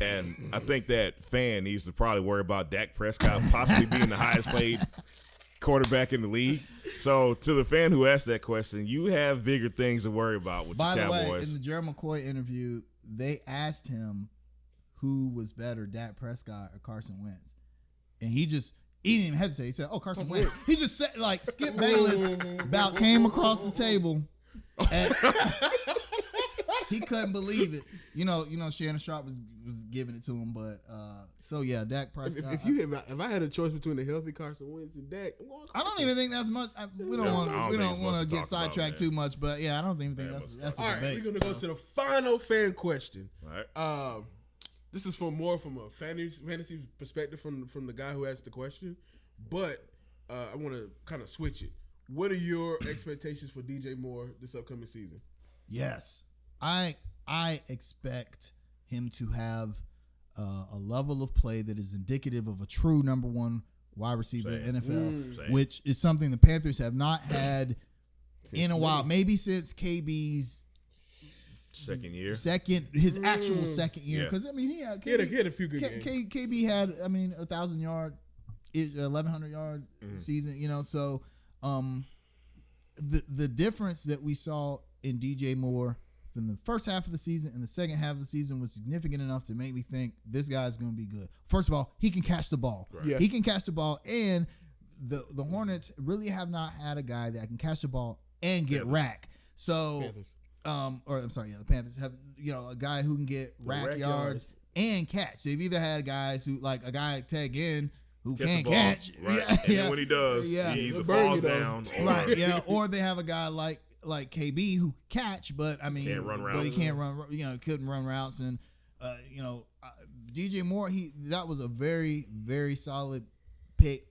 And I think that fan needs to probably worry about Dak Prescott possibly being the highest paid quarterback in the league. So to the fan who asked that question, you have bigger things to worry about with the Cowboys. By the way, in the Gerald McCoy interview, they asked him who was better, Dak Prescott or Carson Wentz, and he didn't even hesitate. He said, "Oh, Carson Wentz." He just said, like, Skip Bayless about came across the table, and he couldn't believe it. You know, Shannon Sharp was giving it to him, but so yeah, Dak Prescott. If I had a choice between a healthy Carson Wentz and Dak, I don't even think that's much. We don't want to get sidetracked too much, but yeah, I don't even think that's a all debate. right, we're gonna go to the final fan question. All right. This is from a fantasy perspective from the guy who asked the question, but I want to kind of switch it. What are your expectations for DJ Moore this upcoming season? Yes, I expect him to have a level of play that is indicative of a true number one wide receiver in the NFL, which is something the Panthers have not had in a while. Maybe since KB's his actual second year. Because he had a few good games. KB had 1,000 yard, 1,100 yard season. So the difference that we saw in DJ Moore from the first half of the season and the second half of the season was significant enough to make me think this guy's going to be good. First of all, he can catch the ball. Right. Yeah. He can catch the ball, and the Hornets really have not had a guy that can catch the ball and get rack. So. Panthers. The Panthers have a guy who can get rack yards and catch. They've either had guys who like a guy tag in who can't catch, right? And then when he does, he either falls down, or they have a guy like KB who catch, but can't run routes. But he can't run, couldn't run routes, and DJ Moore, that was a very, very solid pick.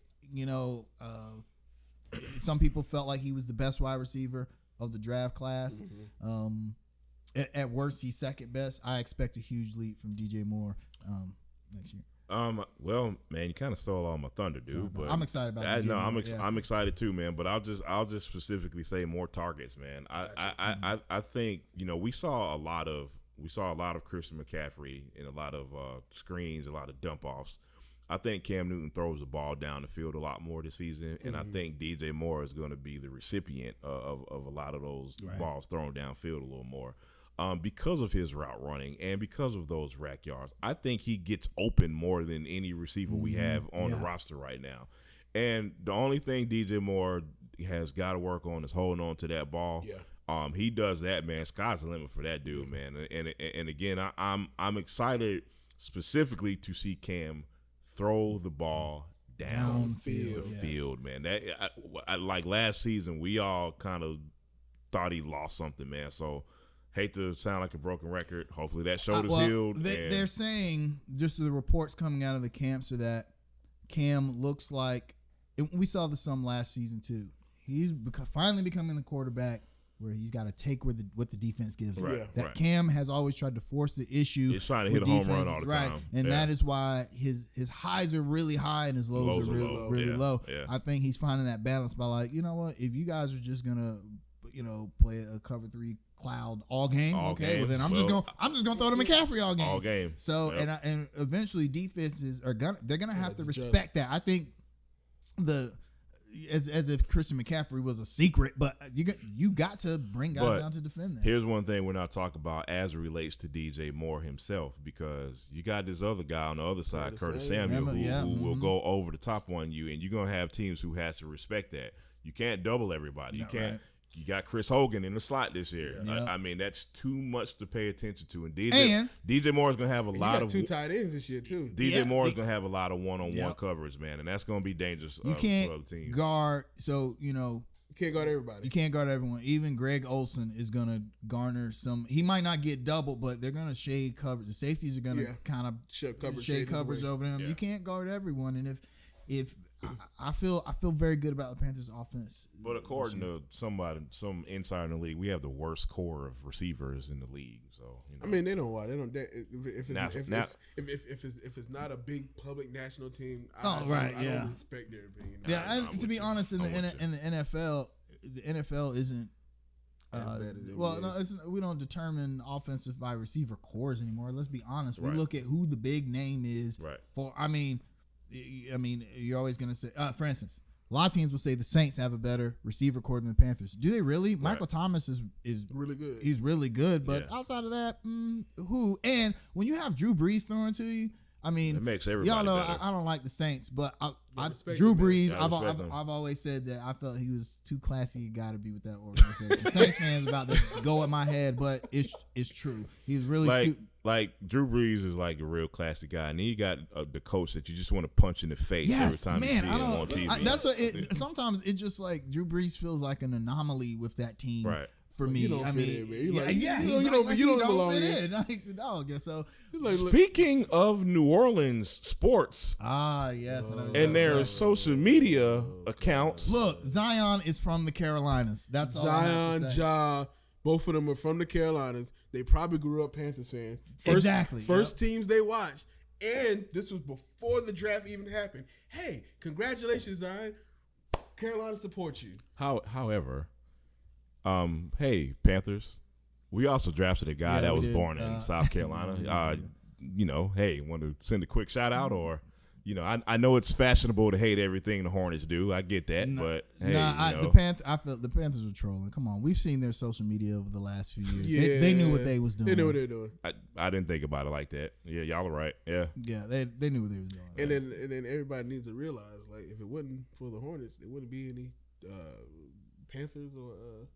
Some people felt like he was the best wide receiver of the draft class. At worst, he's second best. I expect a huge leap from DJ Moore next year. Well, man, you kind of stole all my thunder, dude. But I'm excited about that. No, I'm excited too, man. But I'll just specifically say more targets, man. I think we saw a lot of Christian McCaffrey and a lot of screens, a lot of dump offs. I think Cam Newton throws the ball down the field a lot more this season, and I think DJ Moore is going to be the recipient of a lot of those balls thrown downfield a little more because of his route running and because of those rack yards. I think he gets open more than any receiver we have on the roster right now. And the only thing DJ Moore has got to work on is holding on to that ball. Yeah. He does that, man. Sky's the limit for that dude, man. And again, I'm excited specifically to see Cam throw the ball downfield, man. That I like last season, we all kind of thought he lost something, man. So hate to sound like a broken record. Hopefully that shoulder's healed. They're saying, just the reports coming out of the camps, are that Cam looks like, and we saw this some last season too. He's finally becoming the quarterback where he's got to take what the defense gives him. Cam has always tried to force the issue. He's trying to hit a home run all the time. And that is why his highs are really high and his lows are really low. Yeah. I think he's finding that balance by like, you know what, if you guys are just gonna, play a cover 3 cloud all game, well then I'm just gonna throw to McCaffrey all game. All game. So and eventually defenses are gonna have to respect that. I think as if Christian McCaffrey was a secret, but you got to bring guys down to defend that. Here's one thing we're not talking about as it relates to DJ Moore himself, because you got this other guy on the other side, Curtis Samuel, who will go over the top on you, and you're gonna have teams who has to respect that. You can't double everybody. You can't. Right. You got Chris Hogan in the slot this year. Yeah. I mean, that's too much to pay attention to. And DJ Moore is going to have a lot of 2 tight ends this year too. DJ Moore is going to have a lot of one-on-one coverage, man, and that's going to be dangerous for other teams. Guard, so you can't guard everybody. You can't guard everyone. Even Greg Olsen is going to garner some. He might not get double, but they're going to shade coverage. The safeties are going to kind of shade coverage over them. Yeah. You can't guard everyone, and if I feel very good about the Panthers' offense. But according to some insider in the league, we have the worst core of receivers in the league. So I mean, they don't want. They don't. If it's not a big public national team, I don't respect their opinion. Yeah, and to be honest, in the NFL, the NFL isn't. We don't determine offensive by receiver cores anymore. Let's be honest. We look at who the big name is. Right. You're always going to say, for instance, A lot of teams will say the Saints have a better receiver core than the Panthers. Do they really? Right. Michael Thomas is really good. He's really good, but outside of that, who? And when you have Drew Brees throwing to you, I mean, it makes everybody y'all know better. I don't like the Saints, but respect Drew him, man. Brees, Him. I've always said that I felt he was too classy a guy to be with that organization. Saints fans about to go at my head, but it's true. He's really like Drew Brees is like a real classic guy, and then you got the coach that you just want to punch in the face every time you see him on TV. That's what sometimes it just like Drew Brees feels like an anomaly with that team. Right. For me, you don't fit in, man. You don't belong fit in. Like the dog. Yeah, so speaking of New Orleans sports, yes, and their social media accounts. Look, Zion is from the Carolinas. That's all Zion, Ja, both of them are from the Carolinas. They probably grew up Panthers fans. First teams they watched, and this was before the draft even happened. Hey, congratulations, Zion. Carolina supports you. However. Hey, Panthers, we also drafted a guy that was born in South Carolina. Hey, want to send a quick shout out or, I know it's fashionable to hate everything the Hornets do. I get that, but hey, I felt the Panthers were trolling. Come on, we've seen their social media over the last few years. Yeah, they knew what they was doing. They knew what they were doing. I didn't think about it like that. Yeah, y'all are right. Yeah, they knew what they was doing. And then everybody needs to realize, like, if it wasn't for the Hornets, there wouldn't be any Panthers or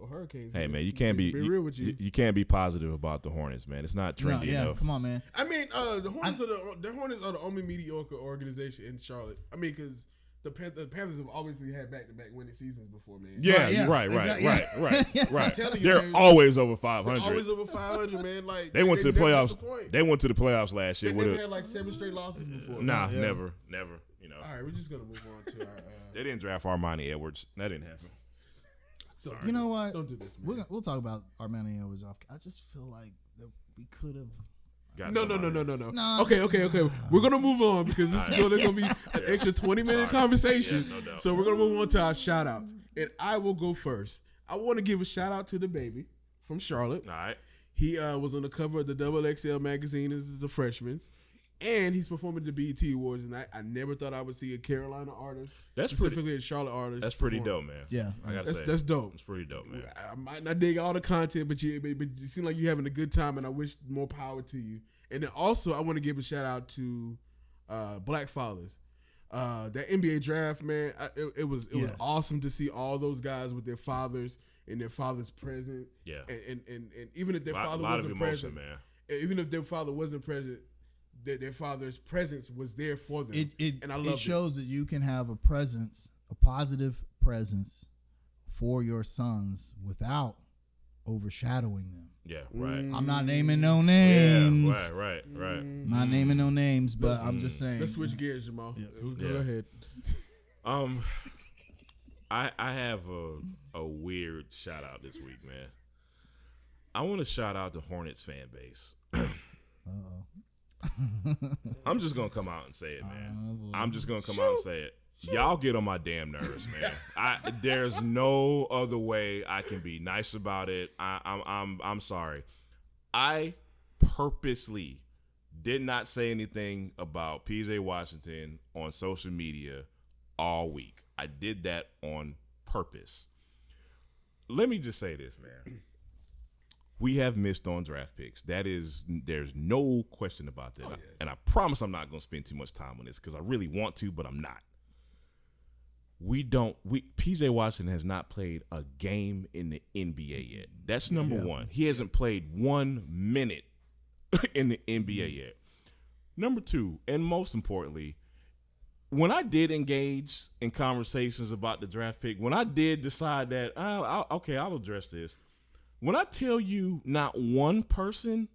Hurricanes. Hey man, you can't be real with you. You can't be positive about the Hornets, man. It's not trendy enough. Come on, man. I mean, the Hornets are the only mediocre organization in Charlotte. I mean, because the Panthers have obviously had back-to-back winning seasons before, man. Yeah, right. They're man, always over 500. Always over 500, man. Like they went to the playoffs. They went to the playoffs last year. They never had like 7 straight losses before. Never. All right, we're just gonna move on to our. They didn't draft Armani Edwards. That didn't happen. Sorry. You know what? Don't do this, man. We'll talk about Armani Edwards off. I just feel like that we could have. No. Okay. We're gonna move on because this is gonna be an extra 20-minute conversation. Yeah, no doubt. So we're gonna move on to our shout outs, and I will go first. I want to give a shout out to the baby from Charlotte. All right. He was on the cover of the XXL magazine as the freshman. And he's performing at the BET Awards, and I never thought I would see a Carolina artist, specifically a Charlotte artist. That's pretty dope, man. Yeah, I gotta say that's dope. It's pretty dope, man. I might not dig all the content, but you seem like you're having a good time, and I wish more power to you. And then also, I want to give a shout out to Black fathers. That NBA draft, man, it was awesome to see all those guys with their fathers and their fathers present. Yeah, and even if their father wasn't present, man. Even if their father wasn't present. Their father's presence was there for them, and I love it. It shows that you can have a positive presence for your sons without overshadowing them. Yeah, right. I'm not naming no names. Yeah, right. Not naming no names, but I'm just saying. Let's switch gears, Jamal. Yeah. Go ahead. I have a weird shout out this week, man. I want to shout out the Hornets fan base. I'm just gonna come out and say it, man. I'm just gonna come out and say it. Y'all get on my damn nerves, man. There's no other way I can be nice about it. I'm sorry. I purposely did not say anything about PJ Washington on social media all week. I did that on purpose. Let me just say this, man. We have missed on draft picks. there's no question about that. And I promise I'm not going to spend too much time on this because I really want to, but I'm not. PJ Washington has not played a game in the NBA yet. That's number one. He hasn't played 1 minute in the NBA yet. Number two, and most importantly, when I did engage in conversations about the draft pick, when I did decide that, I'll address this. When I tell you not one person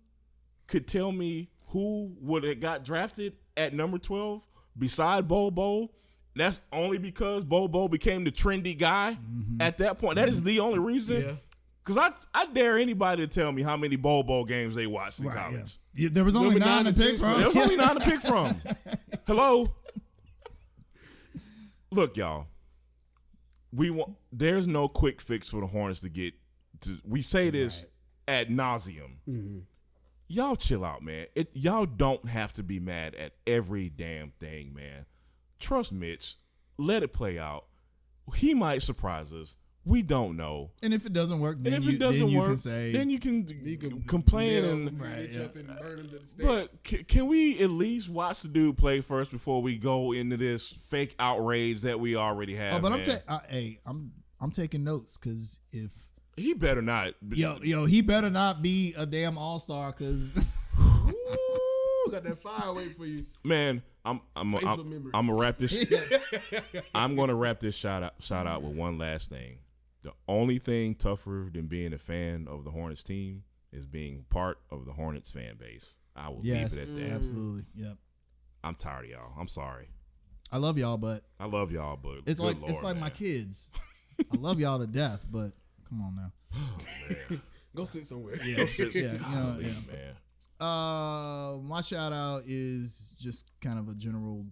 could tell me who would have got drafted at number 12 beside Bo, that's only because Bo became the trendy guy at that point. That is the only reason. Because I dare anybody to tell me how many Bo games they watched in college. Yeah, there was only 9 to pick from. There was only 9 to pick from. Hello? Look, y'all. There's no quick fix for the Hornets to get. We say this ad nauseum. Y'all chill out, man. Y'all don't have to be mad at every damn thing, man. Trust Mitch. let it play out. He might surprise us. We don't know. And if it doesn't work, then you can say, then you can complain and burn him to the stake. But can we at least watch the dude play first before we go into this fake outrage that we already have? But I'm taking notes because if he better not, he better not be a damn all-star because got that fire waiting for you, man. I'm gonna wrap this. I'm gonna wrap this shout out with one last thing. The only thing tougher than being a fan of the Hornets team is being part of the Hornets fan base. I will leave it at that. Absolutely. Yep. I'm tired of y'all. I'm sorry. I love y'all, but it's like Lord, it's like man. my kids. I love y'all to death, but come on now. Oh, go sit somewhere. Yeah, man. My shout out is just kind of a general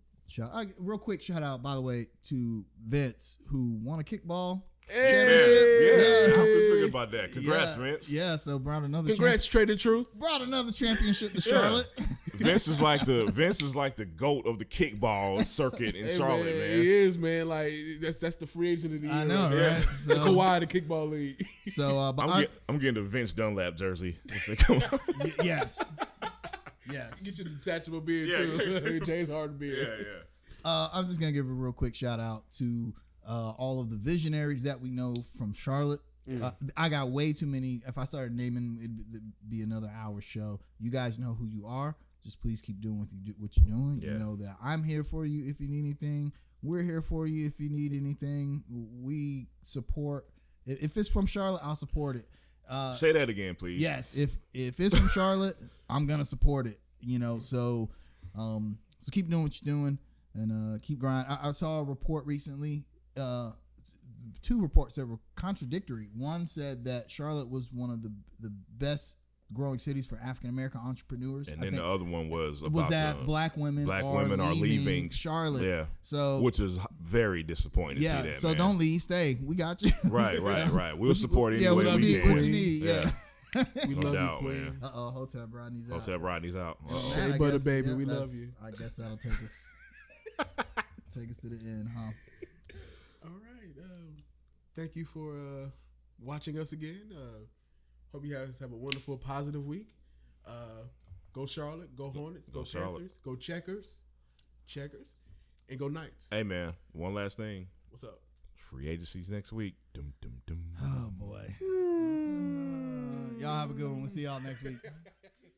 real quick shout out, by the way, to Vince who won a kickball. Hey, I was thinking about that. Congrats, Vince. Yeah, so brought another championship to Charlotte. Vince is like the GOAT of the kickball circuit in Charlotte, man. He is, man. Like that's the free agent of the year. I know, right? The Kawhi of the kickball league. So, I'm getting the Vince Dunlap jersey. Yes. Get your detachable beard too. James Harden beard. Yeah. I'm just gonna give a real quick shout out to all of the visionaries that we know from Charlotte. I got way too many. If I started naming, it'd be another hour show. You guys know who you are. Just please keep doing what you're doing. Yeah. You know that I'm here for you if you need anything. We're here for you if you need anything. We support. If it's from Charlotte, I'll support it. Say that again, please. Yes, if it's from Charlotte, I'm gonna support it. So keep doing what you're doing and keep grinding. I saw a report recently. Two reports that were contradictory. One said that Charlotte was one of the best growing cities for African American entrepreneurs, and then the other one was that black women are leaving Charlotte. Yeah, so which is very disappointing. Yeah, to see that, so man. Don't leave, stay. We got you. Right. We'll support any way what we can. What you need? Yeah. We no love doubt, you, man. Hotel Rodney's out. Hotel Rodney's out. Shea butter, baby, we love you. I guess that'll take us to the end, huh? All right. Thank you for watching us again. Hope you guys have a wonderful, positive week. Go Charlotte. Go Hornets. Go Panthers. Go Checkers, and go Knights. Hey, man. One last thing. What's up? Free agencies next week. Dum, dum, dum. Oh boy. Y'all have a good one. We'll see y'all next week.